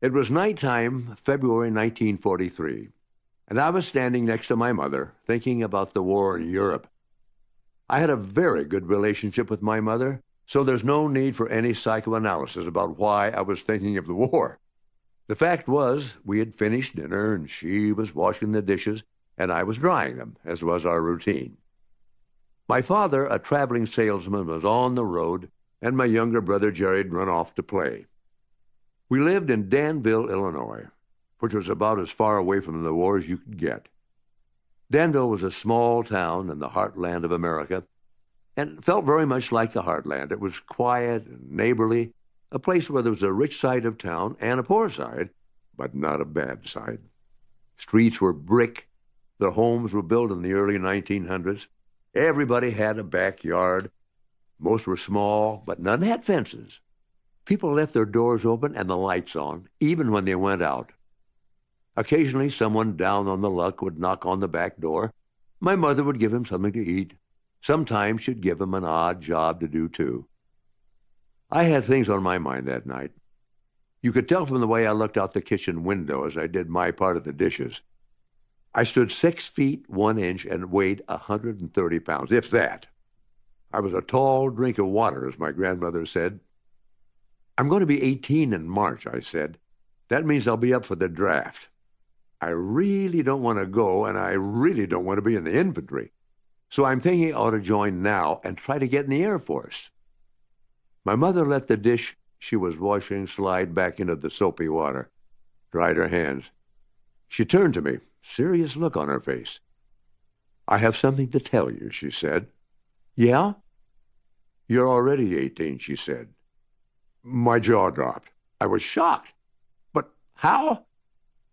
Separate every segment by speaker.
Speaker 1: It was nighttime, February 1943, and I was standing next to my mother, thinking about the war in Europe. I had a very good relationship with my mother, so there's no need for any psychoanalysis about why I was thinking of the war. The fact was, we had finished dinner, and she was washing the dishes, and I was drying them, as was our routine. My father, a traveling salesman, was on the road, and my younger brother Jerry had run off to play. We lived in Danville, Illinois, which was about as far away from the war as you could get. Danville was a small town in the heartland of America, and felt very much like the heartland. It was quiet and neighborly, a place where there was a rich side of town and a poor side, but not a bad side. Streets were brick. The homes were built in the early 1900s. Everybody had a backyard. Most were small, but none had fences. People left their doors open and the lights on, even when they went out. Occasionally, someone down on the luck would knock on the back door. My mother would give him something to eat. Sometimes she'd give him an odd job to do, too. I had things on my mind that night. You could tell from the way I looked out the kitchen window as I did my part of the dishes. I stood 6 feet 1 inch and weighed 130 pounds, if that. I was a tall drink of water, as my grandmother said. I'm going to be 18 in March, I said. That means I'll be up for the draft. I really don't want to go, and I really don't want to be in the infantry. So I'm thinking I ought to join now and try to get in the Air Force. My mother let the dish she was washing slide back into the soapy water, dried her hands. She turned to me, serious look on her face. I have something to tell you, she said. Yeah? You're already 18, she said. My jaw dropped. I was shocked. But how?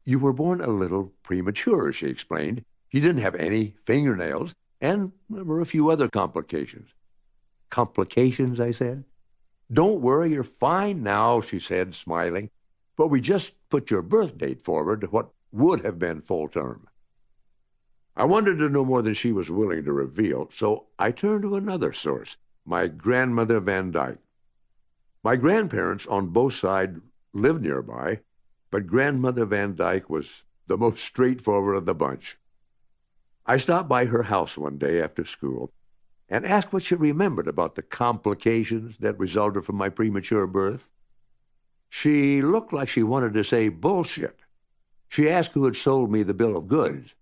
Speaker 1: You were born a little premature, she explained. You didn't have any fingernails, and there were a few other complications. Complications, I said. Don't worry, you're fine now, she said, smiling. But we just put your birth date forward to what would have been full term. I wanted to know more than she was willing to reveal, so I turned to another source, my grandmother Van Dyke. My grandparents on both sides lived nearby, but grandmother Van Dyke was the most straightforward of the bunch. I stopped by her house one day after school and asked what she remembered about the complications that resulted from my premature birth. She looked like she wanted to say bullshit. She asked who had sold me the bill of goods.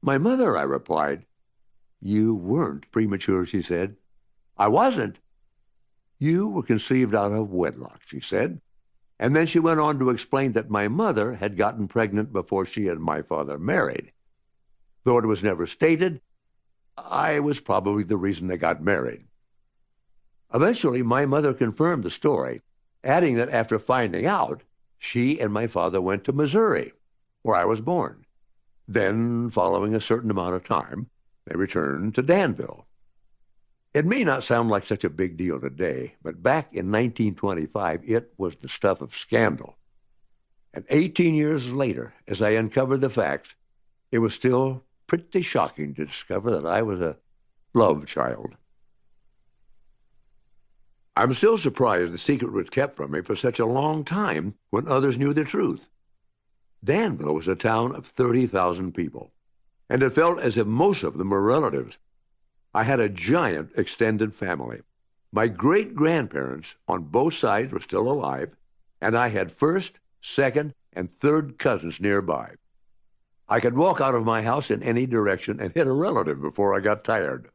Speaker 1: My mother, I replied. You weren't premature, she said. I wasn't. You were conceived out of wedlock, she said. And then she went on to explain that my mother had gotten pregnant before she and my father married. Though it was never stated, I was probably the reason they got married. Eventually, my mother confirmed the story, adding that after finding out, she and my father went to Missouri, where I was born. Then, following a certain amount of time, they returned to Danville. It may not sound like such a big deal today, but back in 1925, it was the stuff of scandal. And 18 years later, as I uncovered the facts, it was still pretty shocking to discover that I was a love child. I'm still surprised the secret was kept from me for such a long time when others knew the truth. Danville was a town of 30,000 people, and it felt as if most of them were relatives. I had a giant extended family. My great-grandparents on both sides were still alive, and I had first, second, and third cousins nearby. I could walk out of my house in any direction and hit a relative before I got tired.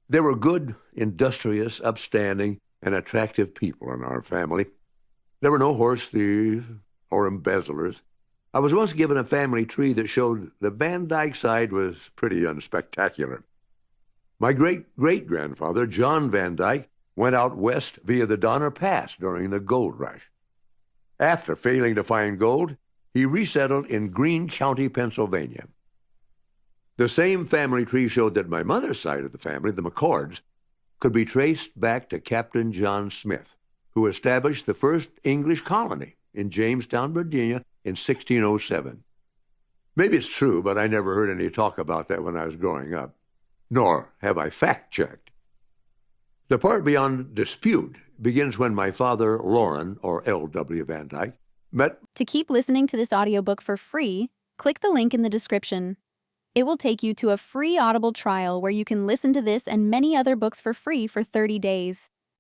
Speaker 1: There were good, industrious, upstanding, and attractive people in our family. There were no horse thieves or embezzlers. I was once given a family tree that showed the Van Dyke side was pretty unspectacular. My great-great-grandfather, John Van Dyke, went out west via the Donner Pass during the gold rush. After failing to find gold, he resettled in Greene County, Pennsylvania. The same family tree showed that my mother's side of the family, the McCords, could be traced back to Captain John Smith, who established the first English colony in Jamestown, Virginia in 1607. Maybe it's true, but I never heard any talk about that when I was growing up, nor have I fact-checked. The part beyond dispute begins when my father, Loren, or L.W. Van Dyke, But
Speaker 2: To keep listening to this audiobook for free, click the link in the description. It will take you to a free Audible trial where you can listen to this and many other books for free for 30 days.